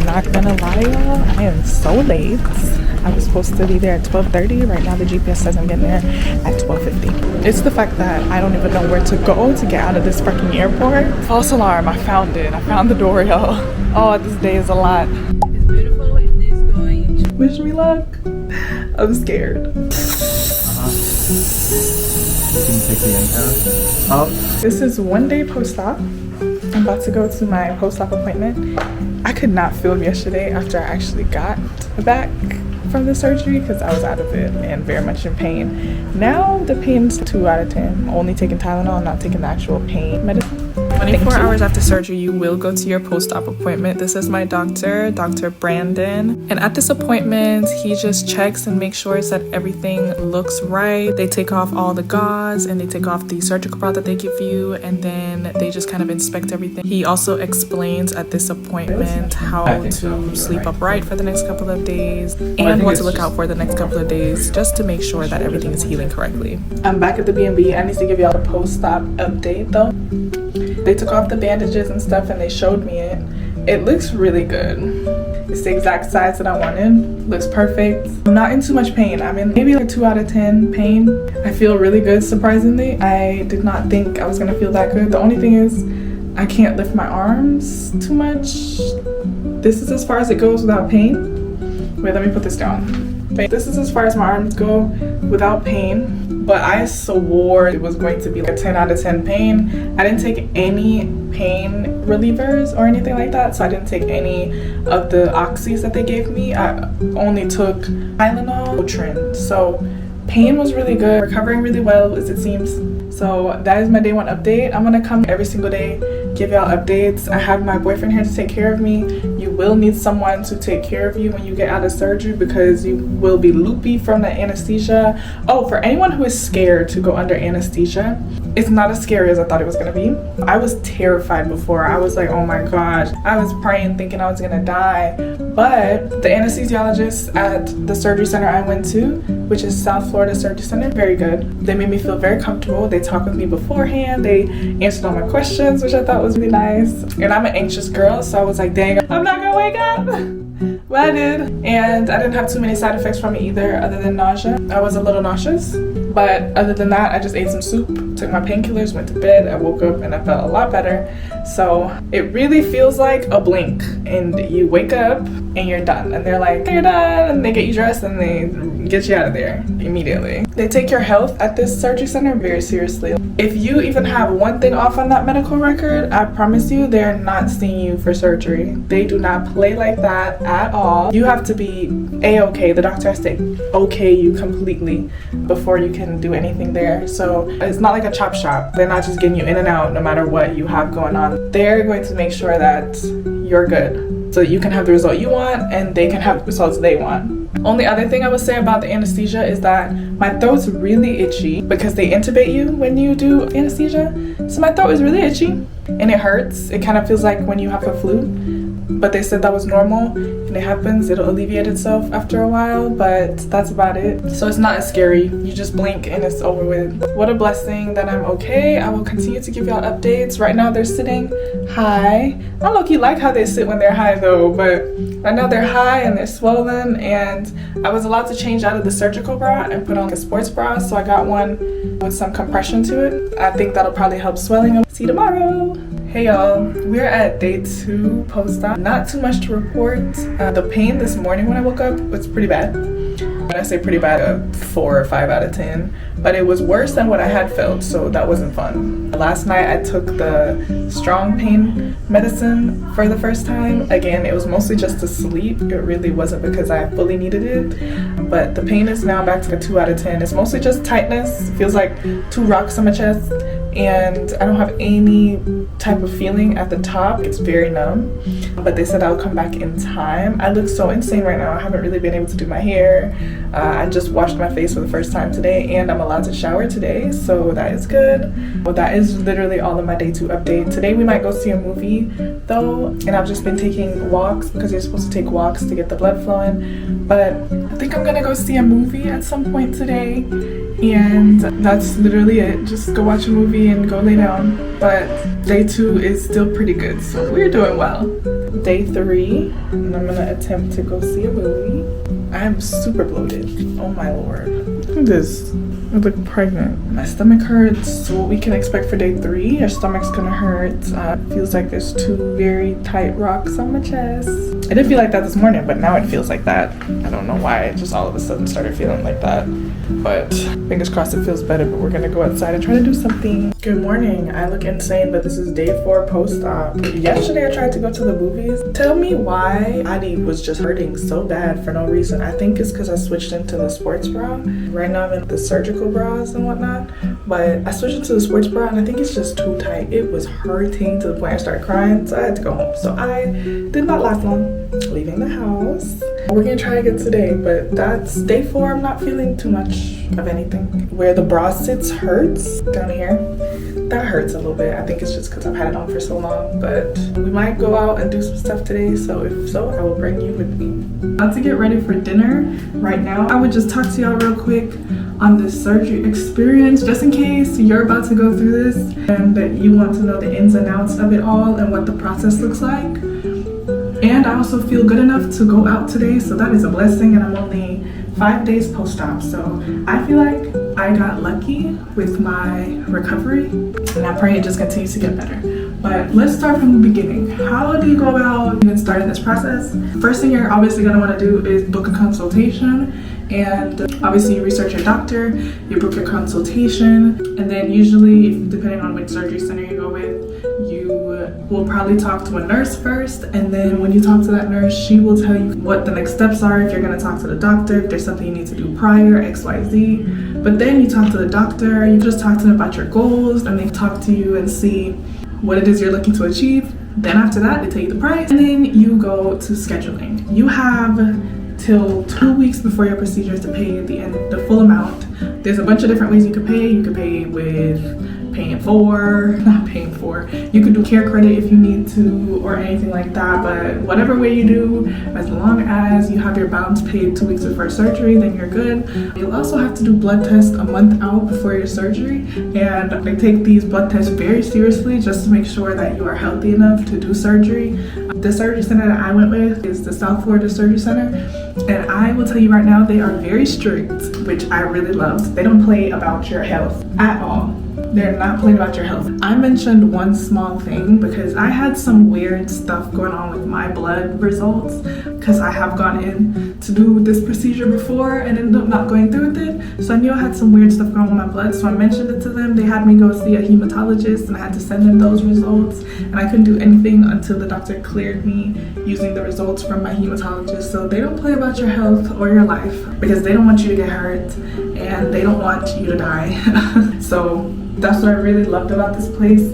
not gonna lie, y'all, I am so late. I was supposed to be there at 12:30. Right now the GPS says I'm getting there at 12:50. It's the fact that I don't even know where to go to get out of this fucking airport. False alarm, I found it. I found the door, y'all. Oh, this day is a lot. It's beautiful and it's going. Wish me luck. I'm scared. You can take the Elnekaveh. Oh. This is one day post-op. I'm about to go to my post-op appointment. I could not film yesterday after I actually got back from the surgery because I was out of it and very much in pain. Now the pain's 2 out of 10. Only taking Tylenol, not taking the actual pain medicine. 24 hours after surgery, you will go to your post-op appointment. This is my doctor, Dr. Brandon. And at this appointment, he just checks and makes sure that everything looks right. They take off all the gauze and they take off the surgical bra that they give you, and then they just kind of inspect everything. He also explains at this appointment how to sleep upright for the next couple of days and what to look out for the next couple of days, just to make sure that everything is healing correctly. I'm back at the B&B. I need to give y'all a post-op update though. They took off the bandages and stuff and they showed me it. It looks really good. It's the exact size that I wanted. Looks perfect. I'm not in too much pain. I'm in maybe like 2 out of 10 pain. I feel really good, surprisingly. I did not think I was gonna feel that good. The only thing is I can't lift my arms too much. This is as far as it goes without pain. Wait, let me put this down. This is as far as my arms go without pain. But I swore it was going to be like a 10 out of 10 pain. I didn't take any pain relievers or anything like that. So I didn't take any of the oxys that they gave me. I only took Tylenol, Motrin. So pain was really good, recovering really well as it seems. So that is my day 1 update. I'm gonna come every single day, give y'all updates. I have my boyfriend here to take care of me. You will need someone to take care of you when you get out of surgery because you will be loopy from the anesthesia. Oh, for anyone who is scared to go under anesthesia, it's not as scary as I thought it was gonna be. I was terrified before. I was like, oh my gosh. I was praying thinking I was gonna die. But the anesthesiologist at the surgery center I went to, which is South Florida Surgery Center, very good. They made me feel very comfortable. They talked with me beforehand. They answered all my questions, which I thought was really nice. And I'm an anxious girl, so I was like, dang, I'm not gonna wake up. But I did. And I didn't have too many side effects from it either, other than nausea. I was a little nauseous. But other than that, I just ate some soup, took my painkillers, went to bed. I woke up and I felt a lot better. So it really feels like a blink. And you wake up and you're done. And they're like, you're done. And they get you dressed and they get you out of there immediately. They take your health at this surgery center very seriously. If you even have one thing off on that medical record, I promise you they're not seeing you for surgery. They do not play like that at all. You have to be A-okay. The doctor has to okay you completely before you can do anything there. So it's not like a chop shop. They're not just getting you in and out no matter what you have going on. They're going to make sure that you're good so you can have the result you want and they can have the results they want. Only other thing I would say about the anesthesia is that my throat's really itchy because they intubate you when you do anesthesia. So my throat is really itchy and it hurts. It kind of feels like when you have a flu. But they said that was normal and it happens. It'll alleviate itself after a while, but that's about it. So it's not as scary. You just blink and it's over with. What a blessing that I'm okay. I will continue to give y'all updates. Right now they're sitting high. I low-key like how they sit when they're high though, but right now they're high and they're swollen, and I was allowed to change out of the surgical bra and put on a sports bra, so I got one with some compression to it. I think that'll probably help swelling. See you tomorrow. Hey y'all, we're at day 2 post-op. Not too much to report. The pain this morning when I woke up was pretty bad. When I say pretty bad, 4 or 5 out of 10. But it was worse than what I had felt, so that wasn't fun. Last night I took the strong pain medicine for the first time. Again, it was mostly just to sleep. It really wasn't because I fully needed it. But the pain is now back to a 2 out of 10. It's mostly just tightness. It feels like 2 rocks on my chest. And I don't have any type of feeling at the top. It's very numb, but they said I'll come back in time. I look so insane right now. I haven't really been able to do my hair. I just washed my face for the first time today, and I'm allowed to shower today, so that is good. But that is literally all of my day 2 update. Today we might go see a movie though, and I've just been taking walks because you're supposed to take walks to get the blood flowing. But I think I'm gonna go see a movie at some point today. And that's literally it. Just go watch a movie and go lay down. But day 2 is still pretty good, so we're doing well. day 3, and I'm gonna attempt to go see a movie. I am super bloated. Oh my lord. Look at this. I look pregnant. My stomach hurts. So what we can expect for day 3, your stomach's gonna hurt. Feels like there's 2 very tight rocks on my chest. I didn't feel like that this morning, but now it feels like that. I don't know why. It just all of a sudden started feeling like that. But fingers crossed it feels better, but we're gonna go outside and try to do something. Good morning. I look insane, but this is day 4 post-op. Yesterday I tried to go to the movies. Tell me why body was just hurting so bad for no reason. I think it's because I switched into the sports bra. Right now I'm in the surgical bras and whatnot, but I switched into the sports bra and I think it's just too tight. It was hurting to the point I started crying, so I had to go home. So I did not last long leaving the house. We're gonna try again today, but that's day 4. I'm not feeling too much of anything. Where the bra sits hurts down here. That hurts a little bit. I think it's just because I've had it on for so long, but we might go out and do some stuff today, so if so, I will bring you with me. About to get ready for dinner right now. I would just talk to y'all real quick on this surgery experience, just in case you're about to go through this and that you want to know the ins and outs of it all and what the process looks like. And I also feel good enough to go out today, so that is a blessing, and I'm only 5 days post-op, so I feel like I got lucky with my recovery, and I pray it just continues to get better. But let's start from the beginning. How do you go about even starting this process? First thing you're obviously going to want to do is book a consultation, and obviously you research your doctor, you book your consultation, and then usually, depending on which surgery center you go with, you will probably talk to a nurse first, and then when you talk to that nurse, she will tell you what the next steps are, if you're going to talk to the doctor, if there's something you need to do prior, XYZ. But then you talk to the doctor, you just talk to them about your goals, and they talk to you and see what it is you're looking to achieve. Then after that, they tell you the price, and then you go to scheduling. You have till 2 weeks before your procedure to pay the full amount. There's a bunch of different ways you could pay. You could pay with you could do care credit if you need to, or anything like that, but whatever way you do, as long as you have your balance paid 2 weeks before surgery, then you're good. You'll also have to do blood tests a month out before your surgery, and they take these blood tests very seriously just to make sure that you are healthy enough to do surgery. The surgery center that I went with is the South Florida Surgery Center, and I will tell you right now, they are very strict, which I really loved. They don't play about your health at all. They're not playing about your health. I mentioned one small thing because I had some weird stuff going on with my blood results, because I have gone in to do this procedure before and ended up not going through with it. So I knew I had some weird stuff going on with my blood, so I mentioned it to them. They had me go see a hematologist, and I had to send them those results, and I couldn't do anything until the doctor cleared me using the results from my hematologist. So they don't play about your health or your life, because they don't want you to get hurt and they don't want you to die. So that's what I really loved about this place.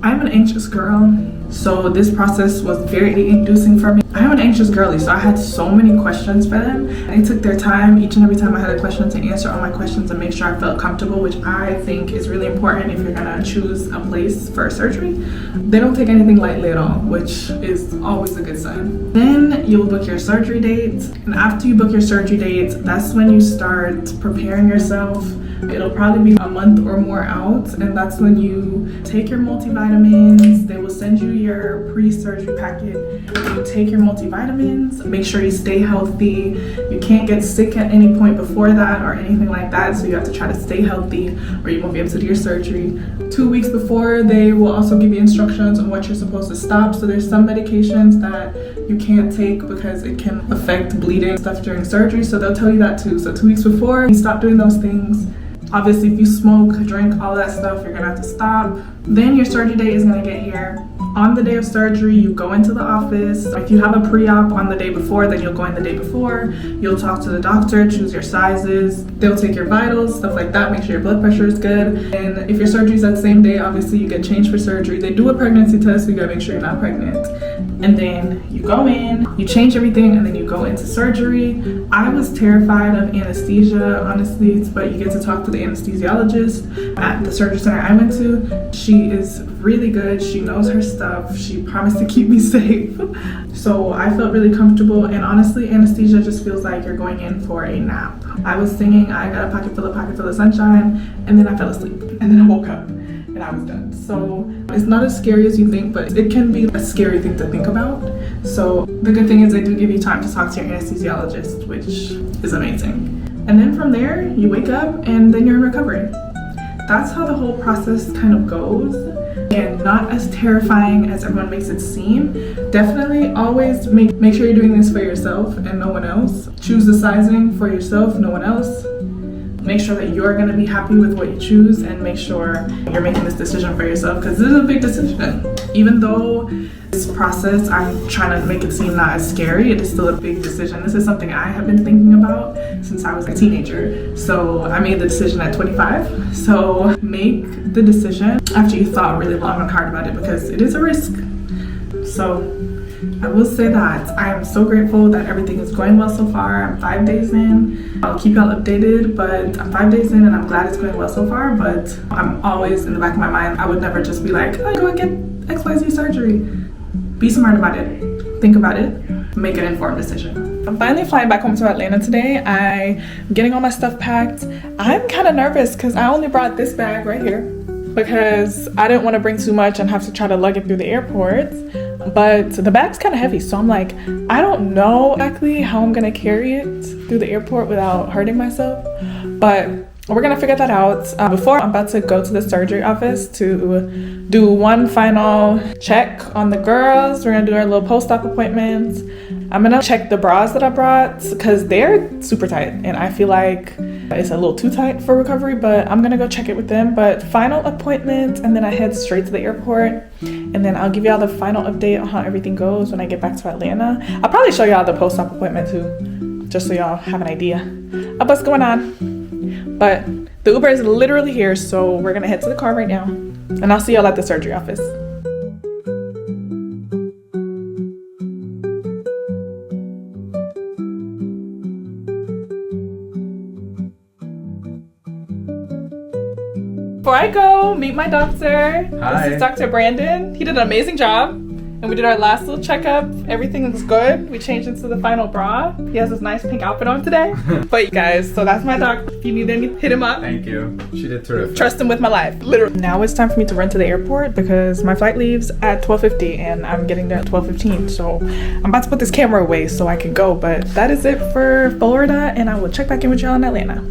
I'm an anxious girl, so this process was very inducing for me. I'm an anxious girly, so I had so many questions for them. They took their time each and every time I had a question to answer all my questions and make sure I felt comfortable, which I think is really important if you're gonna choose a place for surgery. They don't take anything lightly at all, which is always a good sign. Then you'll book your surgery date, and after you book your surgery date, that's when you start preparing yourself. It'll probably be a month or more out, and that's when you take your multivitamins. They will send you your pre-surgery packet. You take your multivitamins, make sure you stay healthy. You can't get sick at any point before that or anything like that, so you have to try to stay healthy or you won't be able to do your surgery. 2 weeks before, they will also give you instructions on what you're supposed to stop. So there's some medications that you can't take because it can affect bleeding stuff during surgery, so they'll tell you that too. So 2 weeks before, you stop doing those things. Obviously, if you smoke, drink, all that stuff, you're gonna have to stop. Then your surgery date is gonna get here. On the day of surgery, you go into the office. If you have a pre-op on the day before, then you'll go in the day before. You'll talk to the doctor, choose your sizes. They'll take your vitals, stuff like that, make sure your blood pressure is good. And if your surgery is that same day, obviously you get changed for surgery. They do a pregnancy test, so you gotta make sure you're not pregnant. And then you go in, you change everything, and then you go into surgery. I was terrified of anesthesia, honestly, but you get to talk to the anesthesiologist at the surgery center I went to. She is really good. She knows her stuff. She promised to keep me safe. So I felt really comfortable, and honestly, anesthesia just feels like you're going in for a nap. I was singing I Got a Pocket Full of Sunshine, and then I fell asleep, and then I woke up and I was done. So it's not as scary as you think, but it can be a scary thing to think about. So the good thing is they do give you time to talk to your anesthesiologist, which is amazing. And then from there, you wake up and then you're in recovery. That's how the whole process kind of goes. And not as terrifying as everyone makes it seem. Definitely always make sure you're doing this for yourself and no one else. Choose the sizing for yourself, no one else. Make sure that you're gonna be happy with what you choose and make sure you're making this decision for yourself because this is a big decision. Even though this process, I'm trying to make it seem not as scary, it is still a big decision. This is something I have been thinking about since I was a teenager. So I made the decision at 25. So make the decision after you thought really long and hard about it because it is a risk. So I will say that I am so grateful that everything is going well so far. I'm 5 days in. I'll keep y'all updated, but I'm 5 days in and I'm glad it's going well so far. But I'm always in the back of my mind, I would never just be like, oh, go and get XYZ surgery. Be smart about it. Think about it. Make an informed decision. I'm finally flying back home to Atlanta today. I'm getting all my stuff packed. I'm kind of nervous because I only brought this bag right here because I didn't want to bring too much and have to try to lug it through the airport. But the bag's kind of heavy, so I'm like, I don't know exactly how I'm gonna carry it through the airport without hurting myself, but we're gonna figure that out. Before I'm about to go to the surgery office to do one final check on the girls. We're gonna do our little post-op appointments. I'm gonna check the bras that I brought because they're super tight and I feel like it's a little too tight for recovery, but I'm gonna go check it with them. But final appointment and then I head straight to the airport and then I'll give y'all the final update on how everything goes when I get back to Atlanta. I'll probably show y'all the post-op appointment too, just so y'all have an idea of what's going on. But the Uber is literally here, so we're gonna head to the car right now and I'll see y'all at the surgery office. Before I go, meet my doctor. Hi. This is Dr. Brandon. He did an amazing job. And we did our last little checkup. Everything looks good. We changed into the final bra. He has this nice pink outfit on today. But you guys, so that's my doctor. If you need any, hit him up. Thank you. She did terrific. Trust him with my life, literally. Now it's time for me to run to the airport because my flight leaves at 12:50 and I'm getting there at 12:15. So I'm about to put this camera away so I can go. But that is it for Florida and I will check back in with y'all in Atlanta.